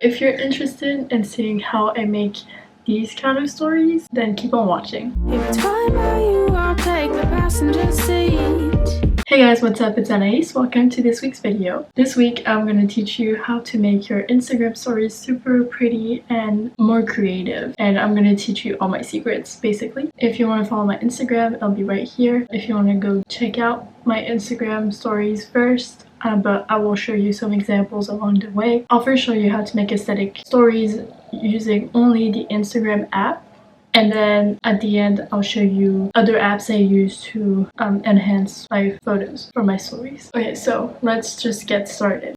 If you're interested in seeing how I make these kind of stories, then keep on watching. Hey guys, what's up? It's Anais. Welcome to this week's video. This week I'm going to teach you how to make your Instagram stories super pretty and more creative. And I'm going to teach you all my secrets, basically. If you want to follow my Instagram, it'll be right here. If you want to go check out my Instagram stories first, but I will show you some examples along the way. I'll first show you how to make aesthetic stories using only the Instagram app. And then at the end, I'll show you other apps I use to enhance my photos for my stories. Okay, so let's just get started.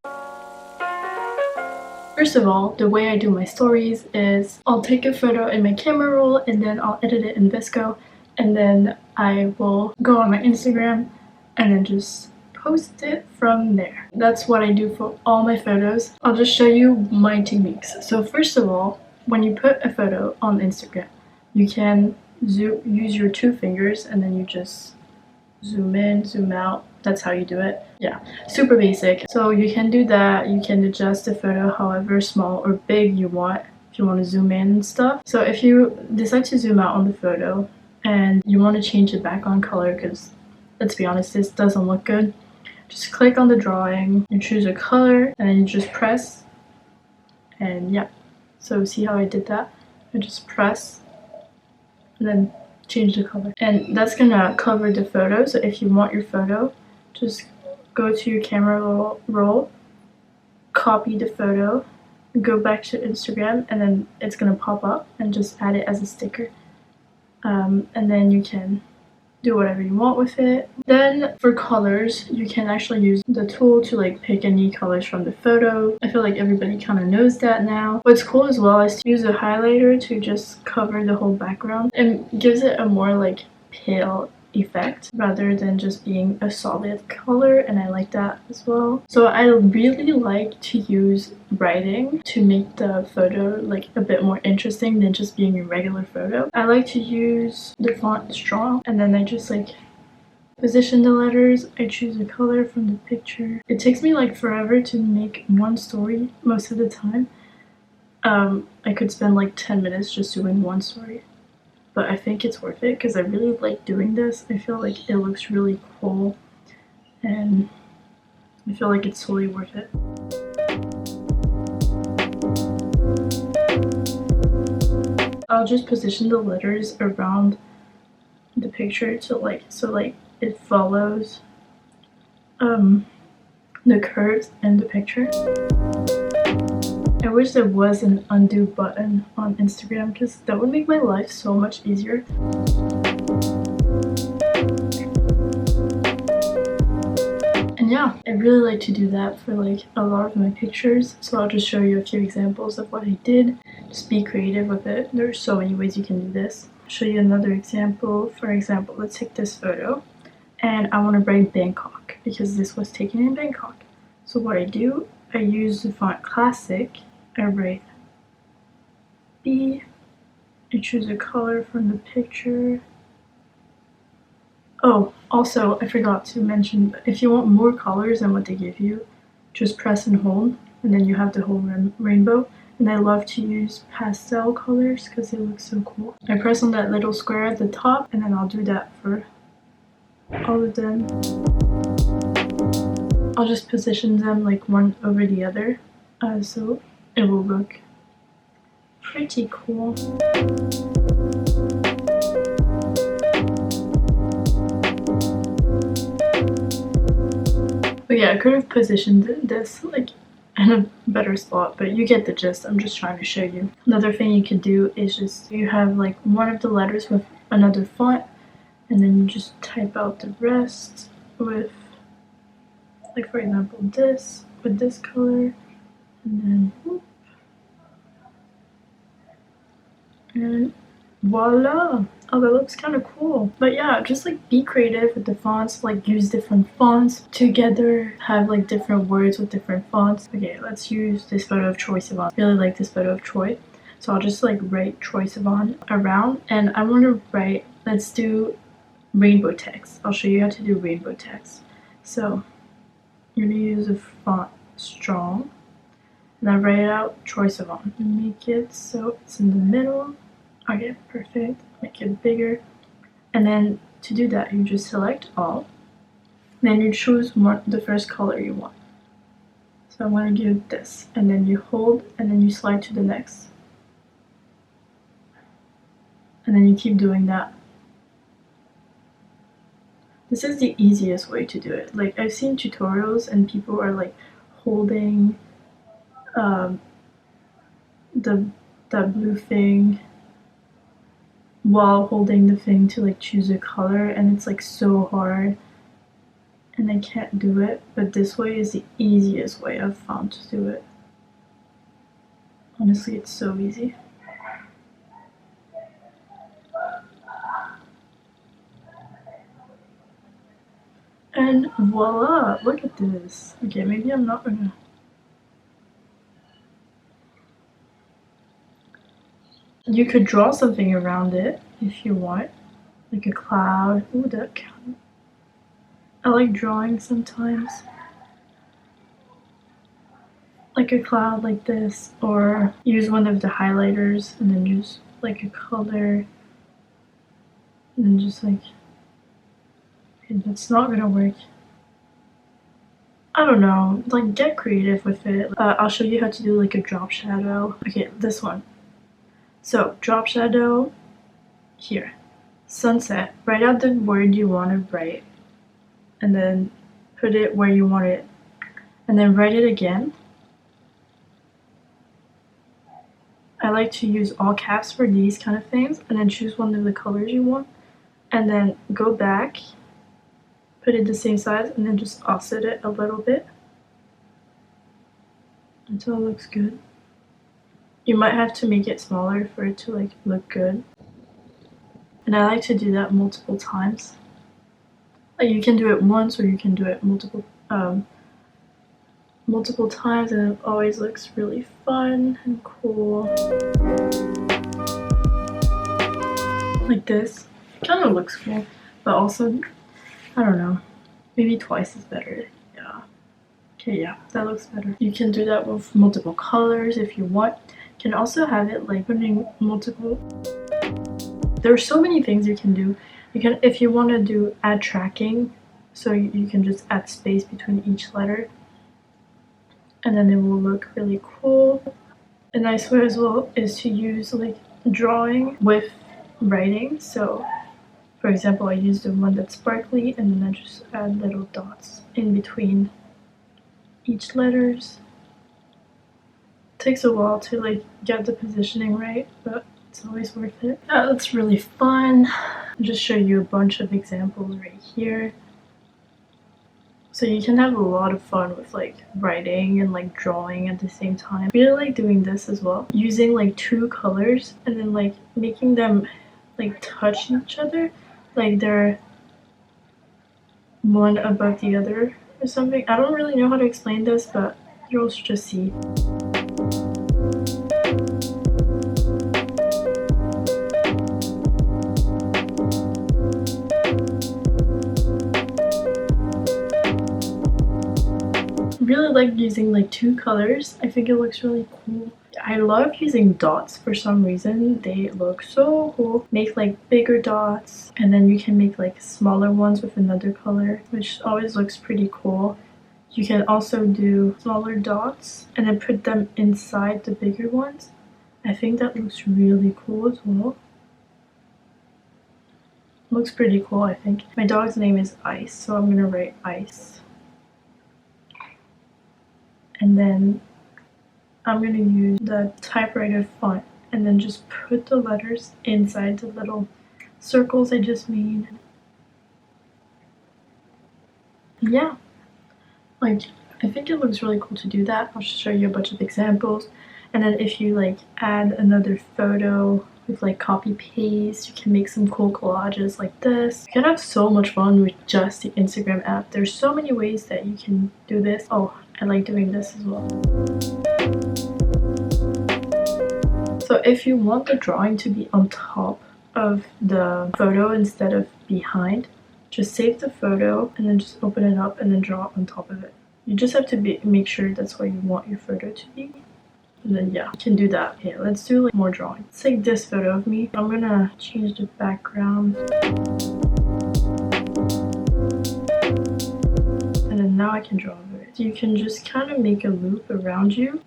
First of all, the way I do my stories is I'll take a photo in my camera roll and then I'll edit it in VSCO, and then I will go on my Instagram and then just post it from there. That's what I do for all my photos. I'll just show you my techniques. So first of all, when you put a photo on Instagram, you can use your two fingers and then you just zoom in, zoom out. That's how you do it. Yeah, super basic. So you can do that. You can adjust the photo however small or big you want if you want to zoom in and stuff. So if you decide to zoom out on the photo and you want to change the background color, because let's be honest, this doesn't look good, just click on the drawing and choose a color and then you just press, and yeah. So see how I did that? I just press and then change the color, and that's gonna cover the photo. So if you want your photo, just go to your camera roll, copy the photo, go back to Instagram, and then it's gonna pop up, and just add it as a sticker, and then you can do whatever you want with it. Then for colors, you can actually use the tool to like pick any colors from the photo. I feel like everybody kind of knows that now. What's cool as well is to use a highlighter to just cover the whole background and gives it a more like pale effect rather than just being a solid color, and I like that as well. So I really like to use writing to make the photo like a bit more interesting than just being a regular photo. I like to use the font Strong, and then I just like position the letters. I choose a color from the picture. It takes me like forever to make one story most of the time. I could spend like 10 minutes just doing one story, but I think it's worth it because I really like doing this. I feel like it looks really cool and I feel like it's totally worth it. I'll just position the letters around the picture to like, so like it follows the curves in the picture. I wish there was an undo button on Instagram because that would make my life so much easier. And yeah, I really like to do that for like a lot of my pictures, so I'll just show you a few examples of what I did. Just be creative with it. There's so many ways you can do this. I'll show you another example. For example, let's take this photo and I want to write Bangkok because this was taken in Bangkok. So what I do, I use the font Classic. I write B, I choose a color from the picture. Oh, also, I forgot to mention, if you want more colors than what they give you, just press and hold, and then you have the whole rainbow. And I love to use pastel colors because they look so cool. I press on that little square at the top, and then I'll do that for all of them. I'll just position them like one over the other, so it will look pretty cool. But yeah, I could have positioned this like in a better spot, but you get the gist. I'm just trying to show you. Another thing you could do is just, you have like one of the letters with another font, and then you just type out the rest with, like for example, this with this color, and then whoop, and voila. Oh, that looks kind of cool. But yeah, just like be creative with the fonts, like use different fonts together, have like different words with different fonts. Okay, let's use this photo of Troye Sivan. I really like this photo of Troye, so I'll just like write Troye Sivan around, and I want to write, let's do rainbow text. I'll show you how to do rainbow text. So you're gonna use a font Strong, And I write out choice of font. Make it so it's in the middle. Okay, perfect. Make it bigger. And then to do that, you just select all. Then you choose the first color you want. So I'm going to give this. And then you hold, and then you slide to the next. And then you keep doing that. This is the easiest way to do it. Like, I've seen tutorials and people are like holding that blue thing while holding the thing to like choose a color, and it's like so hard and I can't do it, but this way is the easiest way I've found to do it. Honestly, it's so easy. And voila, look at this. Okay, maybe I'm not gonna... You could draw something around it if you want, like a cloud. Ooh, that counts. I like drawing sometimes. Like a cloud like this, or use one of the highlighters and then use like a color. And then just like... Okay, that's not gonna work. I don't know, like get creative with it. I'll show you how to do like a drop shadow. Okay, this one. So drop shadow here. Sunset. Write out the word you want to write. And then put it where you want it. And then write it again. I like to use all caps for these kind of things. And then choose one of the colors you want. And then go back. Put it the same size and then just offset it a little bit until it looks good. You might have to make it smaller for it to like look good. And I like to do that multiple times. Like you can do it once or you can do it multiple times, and it always looks really fun and cool. Like this. It kind of looks cool, but also I don't know, maybe twice is better. Yeah. Okay, yeah, that looks better. You can do that with multiple colors if you want. You can also have it like putting multiple... There are so many things you can do. You can, if you want to do add tracking, so you can just add space between each letter. And then it will look really cool. A nice way as well is to use like drawing with writing. So for example, I use the one that's sparkly, and then I just add little dots in between each letters. It takes a while to like get the positioning right, but it's always worth it. That's really fun. I'll just show you a bunch of examples right here. So you can have a lot of fun with like writing and like drawing at the same time. I really like doing this as well. Using like two colors and then like making them like touch each other. Like they're one above the other or something. I don't really know how to explain this, but you'll just see. Really like using like two colors. I think it looks really cool. I love using dots for some reason. They look so cool. Make like bigger dots, and then you can make like smaller ones with another color, which always looks pretty cool. You can also do smaller dots and then put them inside the bigger ones. I think that looks really cool as well. Looks pretty cool, I think. My dog's name is Ice, so I'm gonna write Ice. And then I'm going to use the typewriter font and then just put the letters inside the little circles I just made. Yeah, like I think it looks really cool to do that. I'll show you a bunch of examples. And then if you like add another photo with like copy paste, you can make some cool collages like this. You can have so much fun with just the Instagram app. There's so many ways that you can do this. Oh, I like doing this as well. So if you want the drawing to be on top of the photo instead of behind, just save the photo and then just open it up and then draw on top of it. You just have to make sure that's where you want your photo to be. And then yeah, you can do that. Okay, let's do like more drawing. Let's take this photo of me. I'm gonna change the background. And then now I can draw over it. So you can just kind of make a loop around you.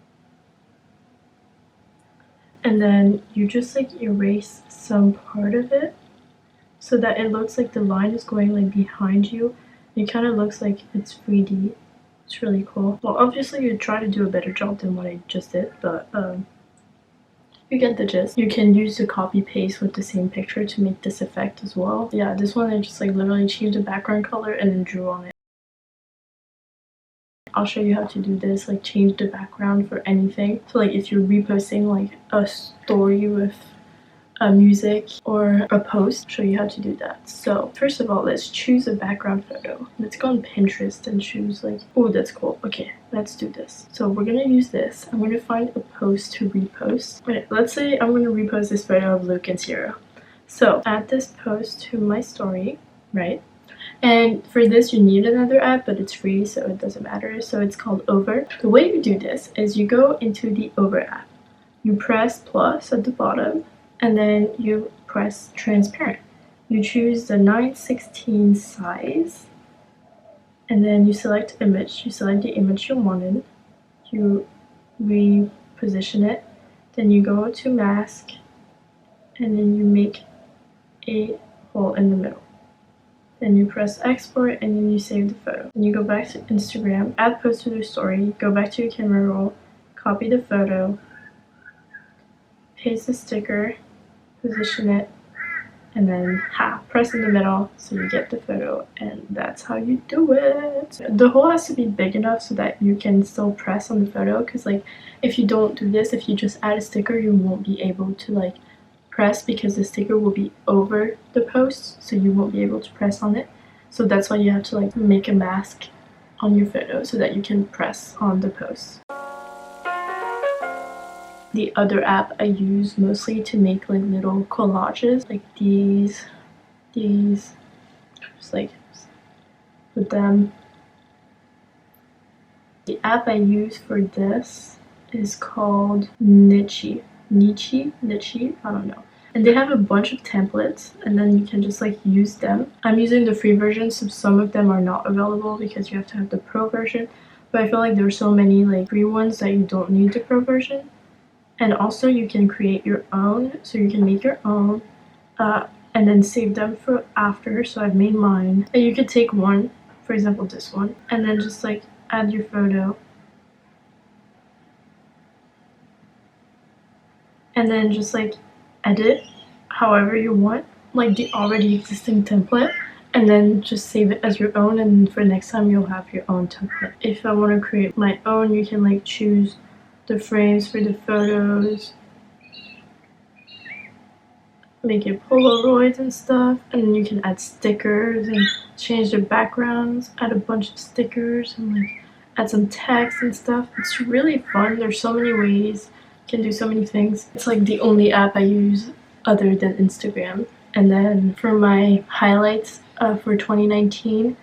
And then you just like erase some part of it so that it looks like the line is going like behind you. It kind of looks like it's 3D. It's really cool. Well, obviously you try to do a better job than what I just did, but you get the gist. You can use the copy paste with the same picture to make this effect as well. Yeah, this one I just like literally changed the background color and then drew on it. I'll show you how to do this, like change the background for anything. So like if you're reposting like a story with a music or a post, I'll show you how to do that. So first of all, let's choose a background photo. Let's go on Pinterest and choose like, oh, that's cool. Okay, let's do this. So we're gonna use this. I'm gonna find a post to repost. Okay, let's say I'm gonna repost this photo of Luke and Sierra. So add this post to my story, right? And for this you need another app, but it's free, so it doesn't matter. So it's called Over. The way you do this is you go into the Over app, you press plus at the bottom, and then you press transparent. You choose the 9:16 size, and then you select image. You select the image you wanted, you reposition it, then you go to mask, and then you make a hole in the middle. Then you press export, and then you save the photo. And you go back to Instagram, add post to the story, go back to your camera roll, copy the photo, paste the sticker, position it, and then press in the middle so you get the photo, and that's how you do it. The hole has to be big enough so that you can still press on the photo, because like if you don't do this, if you just add a sticker, you won't be able to like press because the sticker will be over the post, so you won't be able to press on it. So that's why you have to like make a mask on your photo so that you can press on the post. The other app I use mostly to make like little collages, like these, just like with them. The app I use for this is called Nichi, I don't know. And they have a bunch of templates, and then you can just like use them. I'm using the free version, so some of them are not available because you have to have the pro version. But I feel like there are so many like free ones that you don't need the pro version. And also you can create your own, so you can make your own and then save them for after. So I've made mine. And you could take one, for example this one, and then just like add your photo. And then just like edit however you want, like the already existing template, and then just save it as your own, and for next time you'll have your own template. If I want to create my own, you can like choose the frames for the photos, make it Polaroids and stuff, and then you can add stickers and change the backgrounds, add a bunch of stickers, and like add some text and stuff. It's really fun. There's so many ways. Can do so many things. It's like the only app I use other than Instagram. And then for my highlights for 2019,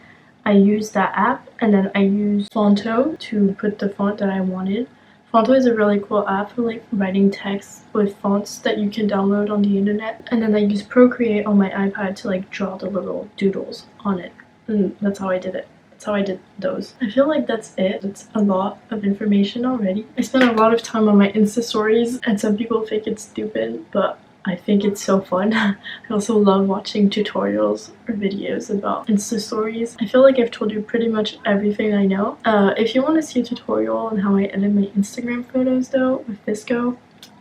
I used that app, and then I used Fonto to put the font that I wanted. Fonto is a really cool app for like writing text with fonts that you can download on the internet. And then I used Procreate on my iPad to like draw the little doodles on it. And that's how I did it. That's how I did those. I feel like that's it. It's a lot of information already. I spent a lot of time on my Insta stories, and some people think it's stupid, but I think it's so fun. I also love watching tutorials or videos about Insta stories. I feel like I've told you pretty much everything I know. If you want to see a tutorial on how I edit my Instagram photos though with vsco,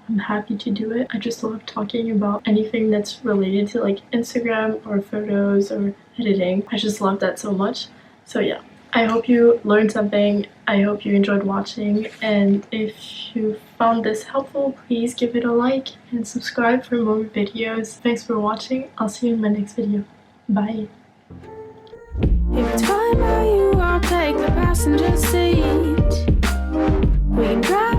I'm happy to do it. I just love talking about anything that's related to like Instagram or photos or editing. I just love that so much. So yeah, I hope you learned something. I hope you enjoyed watching, and if you found this helpful, please give it a like and subscribe for more videos. Thanks for watching. I'll see you in my next video. Bye. If it's fine by you, I'll take the passenger seat. We can drive.